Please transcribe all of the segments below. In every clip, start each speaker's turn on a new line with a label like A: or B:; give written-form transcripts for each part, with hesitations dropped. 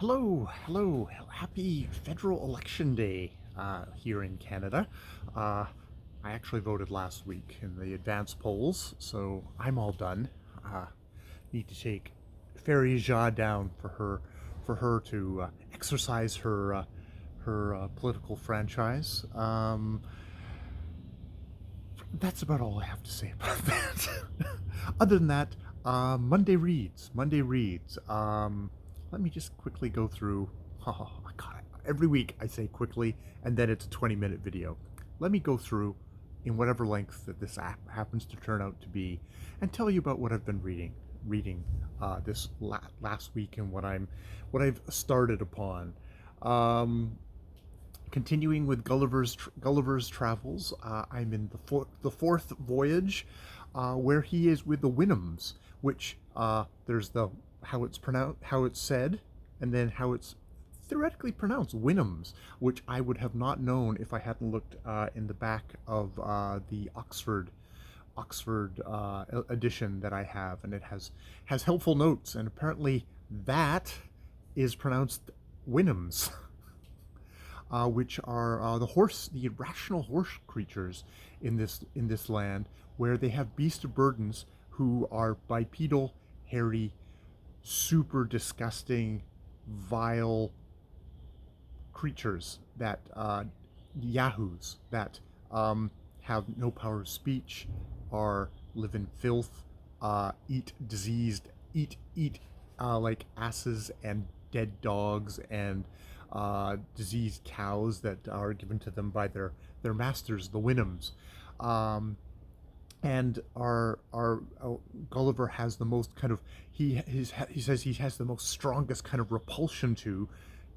A: Hello, happy federal election day here in Canada. Uh, I actually voted last week in the advance polls, so I'm all done. Uh, Need to take Farija down for her to exercise her political franchise. That's about all I have to say about that. Other than that, Monday reads. Let me just quickly go through. Oh, God, every week I say quickly, and then it's a 20-minute video. Let me go through in whatever length that this app happens to turn out to be, and tell you about what I've been reading this last week and what I've started upon. Um, Continuing with Gulliver's Travels, I'm in the fourth voyage, where he is with the Winhams, which there's the how it's said, and then how it's theoretically pronounced Winhams, which I would have not known if I hadn't looked in the back of the Oxford edition that I have, and it has helpful notes, and apparently that is pronounced Winhams. Which are the irrational horse creatures in this land, where they have beast of burdens who are bipedal, hairy, super disgusting, vile creatures that yahoos that have no power of speech, are live in filth, eat diseased, eat like asses and dead dogs and diseased cows that are given to them by their masters, the Winhams. Um, and our Gulliver has the most kind of he says he has the most strongest kind of repulsion to,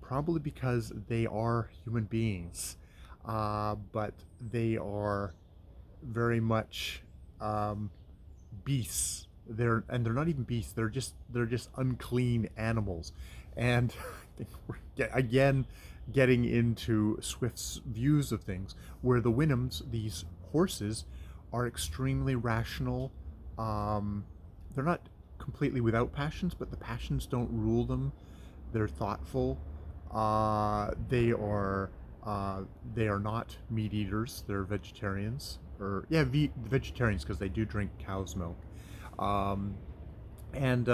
A: probably because they are human beings, but they are very much beasts. They're not even beasts. They're just unclean animals, and I think we're again getting into Swift's views of things, where the Winhams, these horses, are extremely rational. They're not completely without passions, but the passions don't rule them. They're thoughtful. They are not meat eaters. They're vegetarians, or yeah, vegetarians, because they do drink cow's milk. Um, and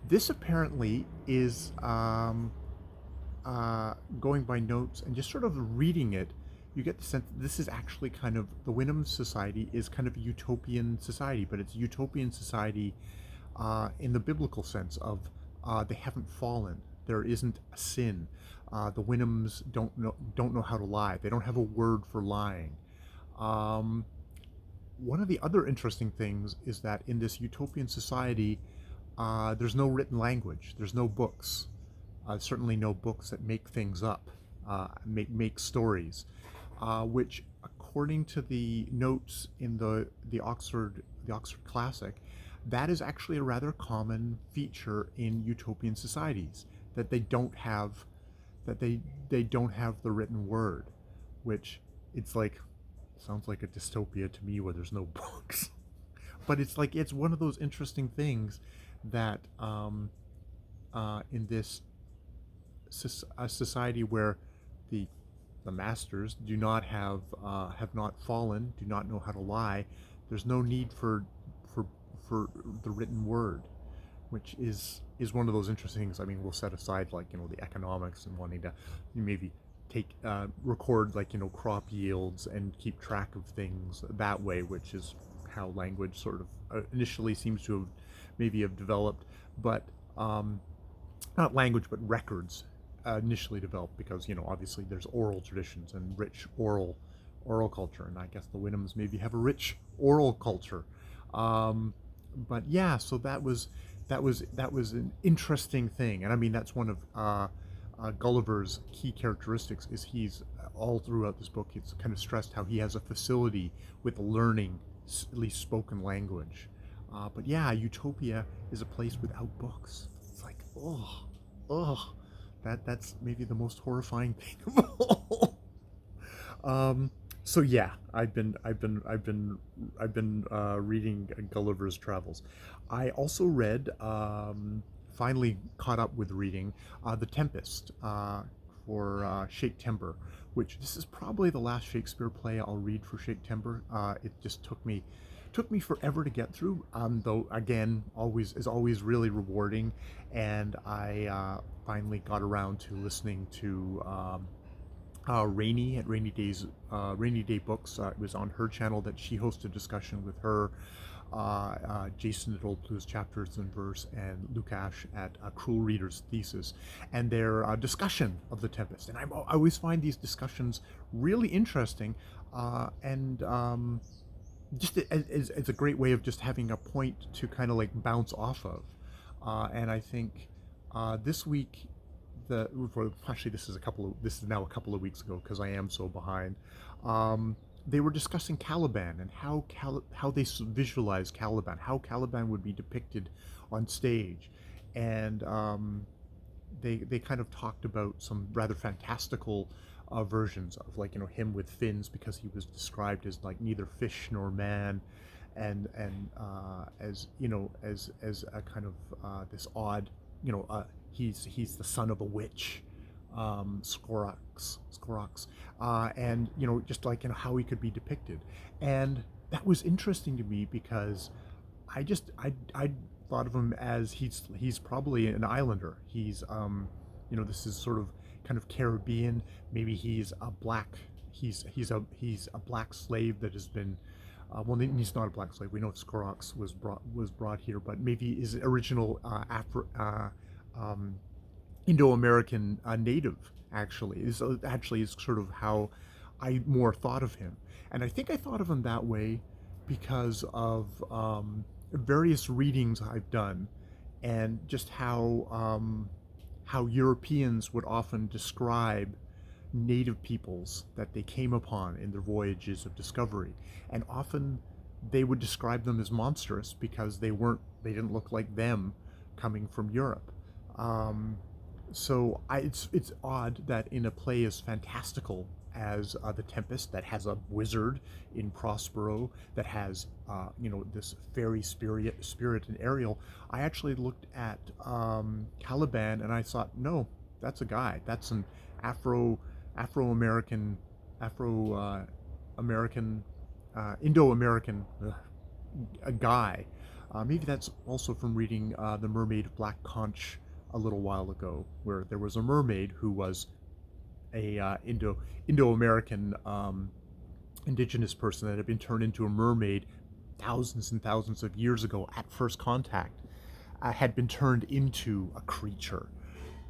A: This apparently is going by notes and just sort of reading it. You get the sense that this is actually kind of the Wyndham Society is kind of a utopian society, but it's a utopian society in the biblical sense of they haven't fallen. There isn't a sin. The Wyndhams don't know how to lie. They don't have a word for lying. Um, One of the other interesting things is that in this utopian society, there's no written language. There's no books. Certainly no books that make things up, make stories, which, according to the notes in the Oxford Classic, that is actually a rather common feature in utopian societies, that they don't have the written word, which it's like sounds like a dystopia to me where there's no books. But it's like it's one of those interesting things that in this a society where the the masters do not have not fallen, do not know how to lie. There's no need for for the written word, which is one of those interesting things. I mean, we'll set aside, like, the economics and wanting to maybe take record, like, crop yields and keep track of things that way, which is how language sort of initially seems to have maybe have developed, but not language but records initially developed, because obviously there's oral traditions and rich oral culture, and I guess the Winhams maybe have a rich oral culture. um, but yeah, so that was an interesting thing, and I mean that's one of Gulliver's key characteristics. Is he's all throughout this book, it's kind of stressed how he has a facility with learning at least spoken language. But yeah, Utopia is a place without books. It's like, oh, that's maybe the most horrifying thing of all. Um, so yeah, I've been reading Gulliver's Travels. I also read finally caught up with reading The Tempest for Sptmbr, which this is probably the last Shakespeare play I'll read for Sptmbr. It just took me forever to get through, though again, always really rewarding, and I finally got around to listening to Rainy at Rainy Day Books. It was on her channel that she hosted a discussion with her, Jason at Old Blues Chapters and Verse, and Lukash at Cruel Reader's Thesis, and their discussion of The Tempest. And I always find these discussions really interesting, and just as a great way of just having a point to kind of like bounce off of. And I think this week, actually this is now a couple of weeks ago because I am so behind. They were discussing Caliban and how they visualize Caliban, how Caliban would be depicted on stage, and they kind of talked about some rather fantastical versions of, like, him with fins, because he was described as like neither fish nor man, and as a kind of this odd, he's the son of a witch, Skorox, and just like how he could be depicted. And that was interesting to me because I thought of him as he's probably an islander. He's this is sort of kind of Caribbean. Maybe he's a black black slave that has been well, he's not a black slave. We know Skorox was brought here, but maybe his original Indo-American native actually is sort of how I more thought of him. And I think I thought of him that way because of various readings I've done, and just how Europeans would often describe native peoples that they came upon in their voyages of discovery, and often they would describe them as monstrous because they didn't look like them coming from Europe. So it's odd that in a play as fantastical as The Tempest, that has a wizard in Prospero, that has this fairy spirit in Ariel, I actually looked at Caliban and I thought, no, that's a guy. That's an Indo-American a guy. Maybe that's also from reading The Mermaid of Black Conch a little while ago, where there was a mermaid who was a Indo-American indigenous person that had been turned into a mermaid thousands and thousands of years ago at first contact, had been turned into a creature.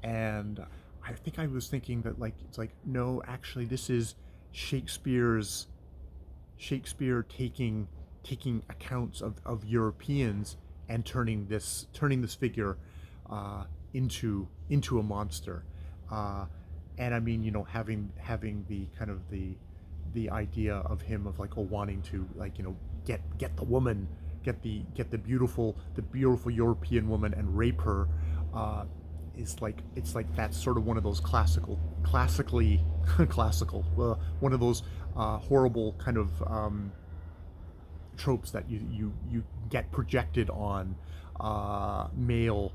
A: And I think I was thinking that, like, it's like, no, actually this is Shakespeare taking accounts of Europeans and turning this figure into a monster. And I mean, having the kind of the idea of him of like, wanting to, like, get the woman, get the beautiful European woman and rape her, it's like that's sort of one of those classical one of those horrible kind of tropes that you get projected on male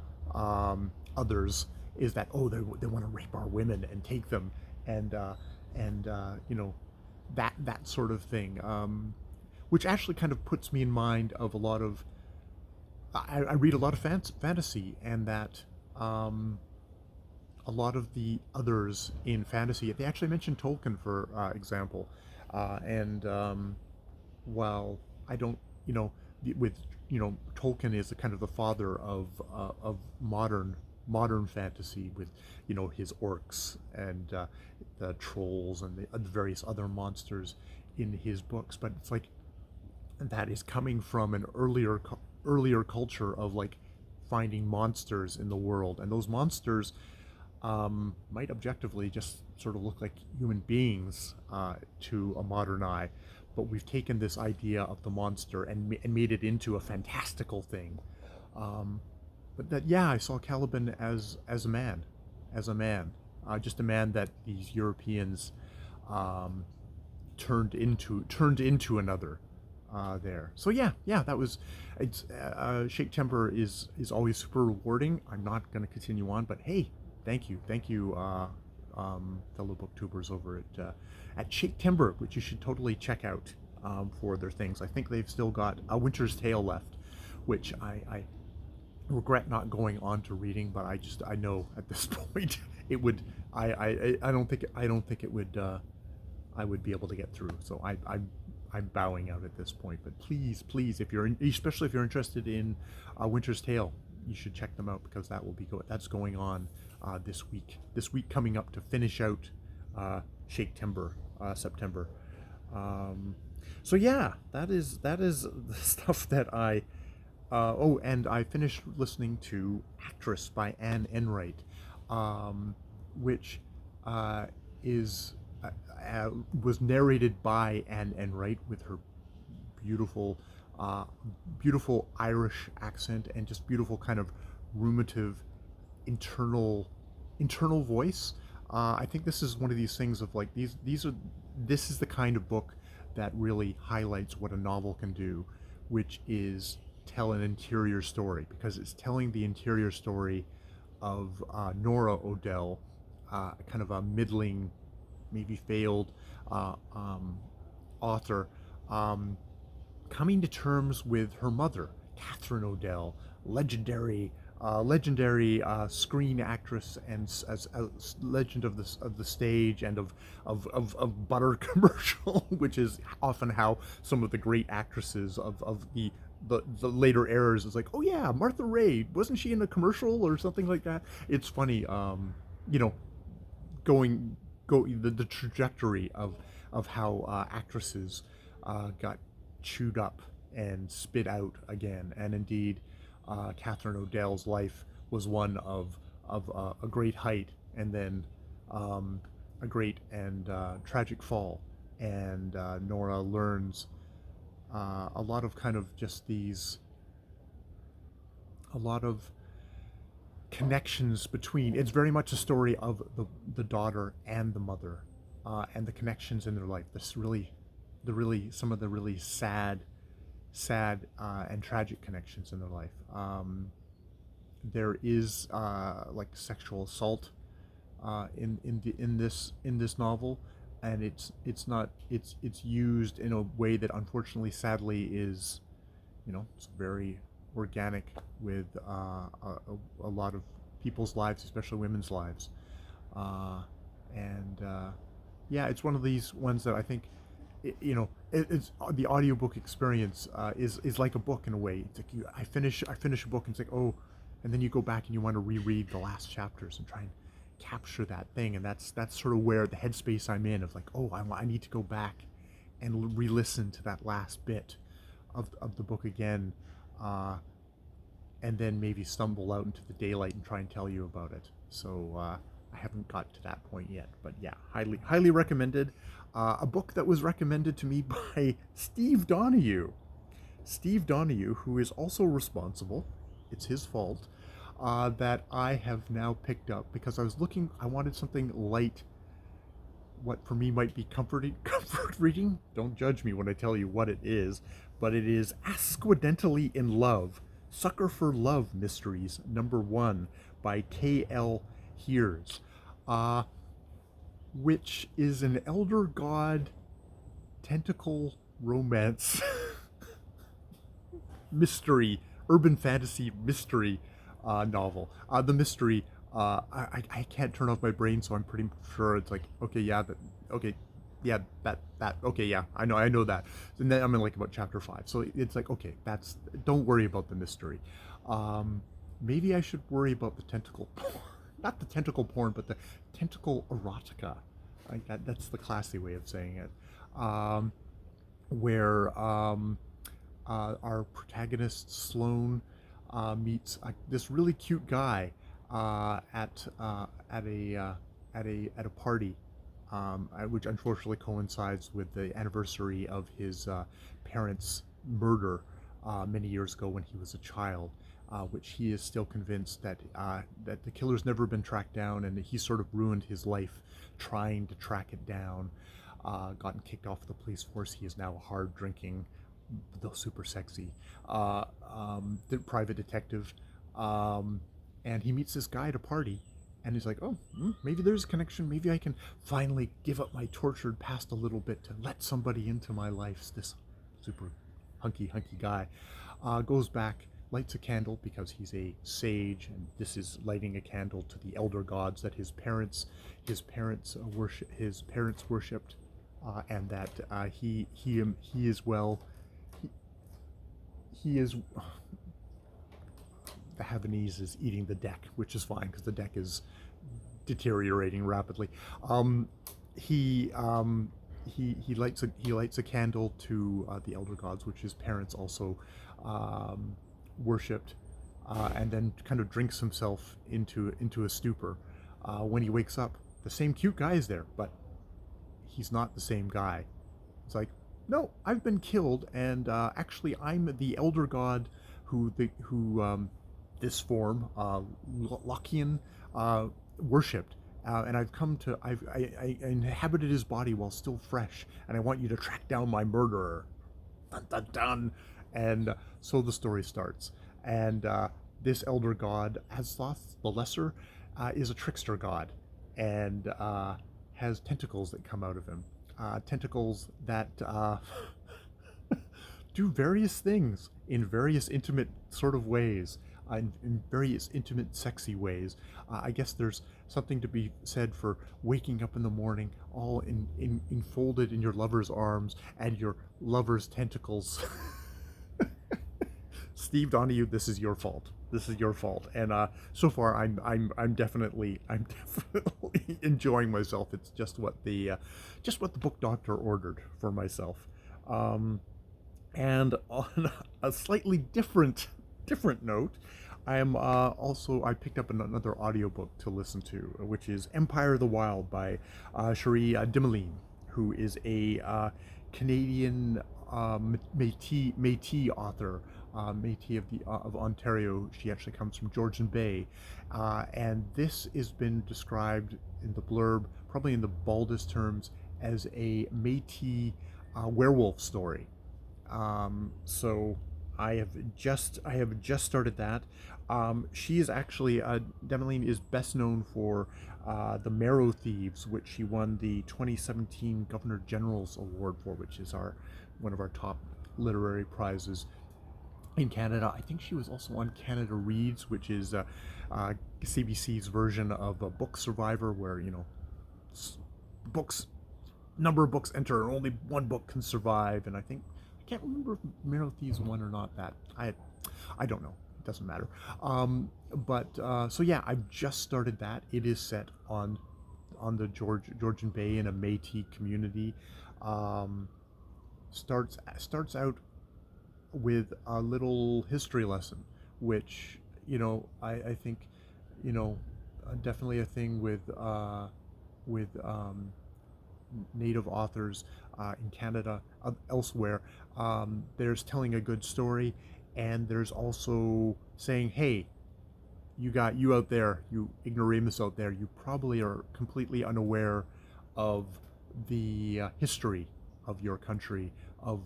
A: others, is that, they want to rape our women and take them, and that sort of thing, which actually kind of puts me in mind of a lot of I read a lot of fantasy, and that a lot of the others in fantasy, they actually mention Tolkien, for example, and while I don't, with Tolkien is the kind of the father of modern fantasy, with his orcs and the trolls and the various other monsters in his books, but it's like that is coming from an earlier culture of, like, finding monsters in the world, and those monsters might objectively just sort of look like human beings to a modern eye, but we've taken this idea of the monster and made it into a fantastical thing. But that, yeah, I saw Caliban as a man, just a man that these Europeans turned into another, there. So yeah, that was. It's Sptmbr is always super rewarding. I'm not going to continue on, but hey, thank you, fellow booktubers over at Sptmbr, which you should totally check out for their things. I think they've still got A Winter's Tale left, which I regret not going on to reading, but I know at this point it would. I don't think it would. I would be able to get through. So I'm bowing out at this point. But please, if you're especially if you're interested in Winter's Tale, you should check them out, because that's going on this week. This week coming up to finish out Sptmbr, September. So yeah, that is the stuff that I. And I finished listening to Actress by Anne Enright, which is was narrated by Anne Enright with her beautiful, beautiful Irish accent and just beautiful kind of ruminative internal voice. I think this is one of these things of like this is the kind of book that really highlights what a novel can do, which is tell an interior story, because it's telling the interior story of Nora Odell, kind of a middling, maybe failed author, coming to terms with her mother, Catherine Odell, legendary screen actress and as a legend of the stage and of butter commercial, which is often how some of the great actresses of the later eras is like, oh yeah, Martha Raye, wasn't she in a commercial or something like that? It's funny, you know, the trajectory of how actresses got chewed up and spit out again, and indeed, Catherine Odell's life was one of a great height and then a great and tragic fall, and Nora learns a lot of kind of just a lot of connections between. It's very much a story of the daughter and the mother, and the connections in their life. Some of the really sad and tragic connections in their life. There is like sexual assault in this novel, and it's used in a way that unfortunately, sadly, is, it's very organic with a lot of people's lives, especially women's lives, and yeah, it's one of these ones that I think, it's the audiobook experience is like a book in a way. It's like I finish a book and it's like, oh, and then you go back and you want to reread the last chapters and try and capture that thing, and that's sort of where the headspace I'm in of like, oh, I need to go back and re-listen to that last bit of the book again, and then maybe stumble out into the daylight and try and tell you about it. So I haven't got to that point yet, but yeah, highly recommended. A book that was recommended to me by Steve Donahue. Steve Donahue, who is also responsible, it's his fault, that I have now picked up because I wanted something light, what for me might be comfort reading. Don't judge me when I tell you what it is, but it is Asquidentally in Love, Sucker for Love Mysteries, #1 by K.L. Hears, which is an Elder God tentacle romance mystery, urban fantasy mystery novel. The mystery, I can't turn off my brain, so I'm pretty sure it's like, okay, yeah, okay, yeah, I know that. And then I'm in like about chapter 5, so it's like, okay, don't worry about the mystery. Maybe I should worry about the tentacle porn. Not the tentacle porn, but the tentacle erotica. That's the classy way of saying it. Where our protagonist Sloane meets this really cute guy at a party, which unfortunately coincides with the anniversary of his parents' murder many years ago when he was a child. Which he is still convinced that the killer's never been tracked down, and that he sort of ruined his life trying to track it down. Gotten kicked off the police force. He is now a hard-drinking though super sexy, the private detective, um, and he meets this guy at a party, and he's like, "Oh, maybe there's a connection. Maybe I can finally give up my tortured past a little bit to let somebody into my life." This super hunky guy goes back, lights a candle because he's a sage, and this is lighting a candle to the elder gods that his parents worshipped, and that he is well. He, he is The Havanese is eating the deck, which is fine because the deck is deteriorating rapidly. Um, he he lights a candle to the elder gods, which his parents also um, worshipped, and then kind of drinks himself into a stupor. When he wakes up, the same cute guy is there, but he's not the same guy. It's like, no, I've been killed, and actually, I'm the elder god who this form, Lakian, worshipped. And I've come to, I inhabited his body while still fresh, and I want you to track down my murderer. Dun dun dun. And so the story starts. And this elder god, Azthoth the Lesser, is a trickster god, and has tentacles that come out of him. Tentacles that do various things in various intimate sort of ways, in various intimate, sexy ways. I guess there's something to be said for waking up in the morning, all enfolded in your lover's arms and your lover's tentacles. Steve Donahue, this is your fault. This is your fault. And so far, I'm definitely enjoying myself. It's just what the book doctor ordered for myself. Um, and on a slightly different note, I picked up another audiobook to listen to, which is Empire of the Wild by Cherie Dimaline, who is a Canadian Métis author, Métis of Ontario. She actually comes from Georgian Bay, and this has been described in the blurb, probably in the baldest terms, as a Métis werewolf story. So I have just started that. She is actually Demeline is best known for the Marrow Thieves, which she won the 2017 Governor General's Award for, which is our one of our top literary prizes in Canada. I think she was also on Canada Reads, which is CBC's version of a Book Survivor, where books number of books enter, only one book can survive, and I can't remember if Marrow Thieves won or not. That I don't know. It doesn't matter. But so yeah, I've just started that. It is set on the Georgian Bay in a Métis community. Um, starts out with a little history lesson, which I think definitely a thing with native authors in Canada, elsewhere. There's telling a good story, and there's also saying, hey, you out there, you ignoramus out there, you probably are completely unaware of the history of your country, of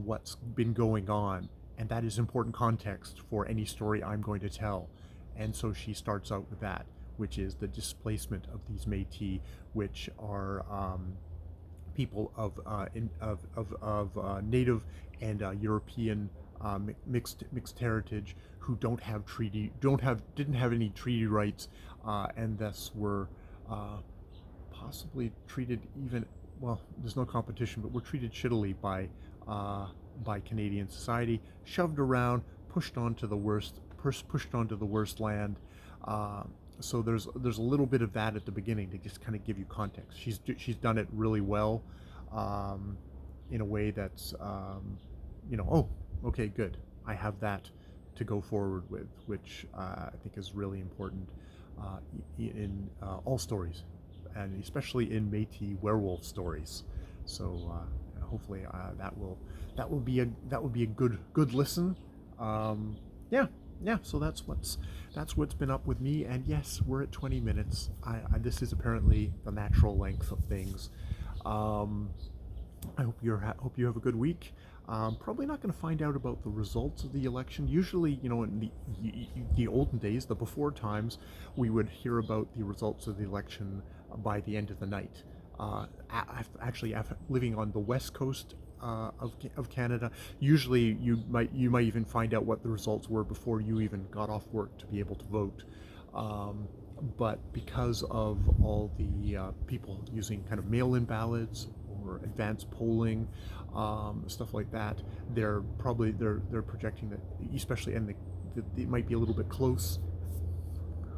A: what's been going on, and that is important context for any story I'm going to tell. And so she starts out with that, which is the displacement of these Métis, which are people of native and European mixed heritage, who didn't have any treaty rights, and thus were possibly treated even, well, there's no competition, but were treated shittily by Canadian society, shoved around, pushed onto the worst land. Uh, so there's a little bit of that at the beginning to just kind of give you context. She's done it really well, um, in a way that's oh, okay, good. I have that to go forward with, which I think is really important in all stories, and especially in Métis werewolf stories. So hopefully that will be a good listen. Um, yeah, yeah. So that's what's been up with me. And yes, we're at 20 minutes. This is apparently the natural length of things. Um, I hope you have a good week. Probably not going to find out about the results of the election. Usually, in the olden days, the before times, we would hear about the results of the election by the end of the night. Actually, living on the west coast of Canada, usually you might even find out what the results were before you even got off work to be able to vote. But because of all the people using kind of mail-in ballots or advanced polling, stuff like that, they're projecting that, especially, and it might be a little bit close.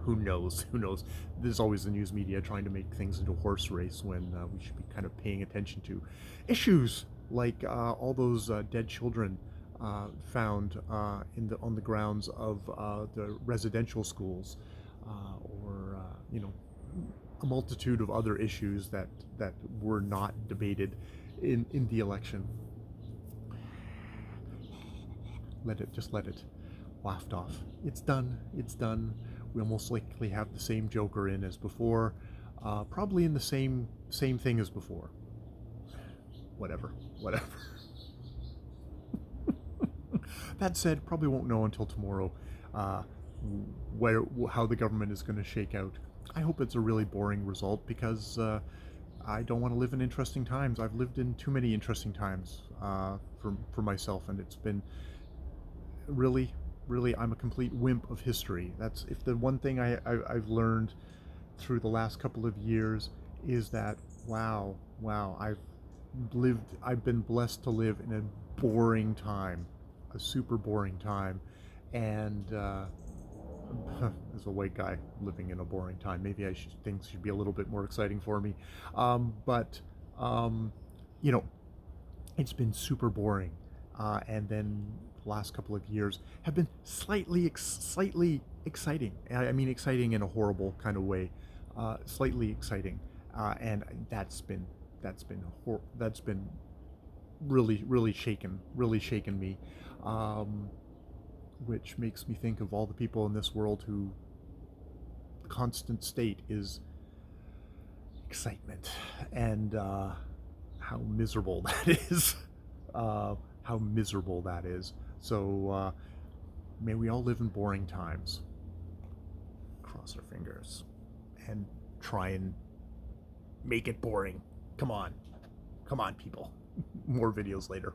A: Who knows? Who knows? There's always the news media trying to make things into a horse race when we should be kind of paying attention to issues like all those dead children found on the grounds of the residential schools, or a multitude of other issues that were not debated in the election. Let it waft off. It's done. It's done. We'll most likely have the same Joker in as before, probably in the same thing as before. Whatever. That said, probably won't know until tomorrow how the government is going to shake out. I hope it's a really boring result, because I don't want to live in interesting times. I've lived in too many interesting times for myself, and it's been really, I'm a complete wimp of history. That's if the one thing I've learned through the last couple of years is that wow, I've been blessed to live in a boring time, a super boring time, and as a white guy living in a boring time, maybe things should be a little bit more exciting for me. But you know, it's been super boring, and then the last couple of years have been slightly exciting. I mean, exciting in a horrible kind of way, slightly exciting, and that's been really shaken me, which makes me think of all the people in this world who the constant state is excitement, and how miserable that is. How miserable that is. So may we all live in boring times. Cross our fingers and try and make it boring. Come on, people. More videos later.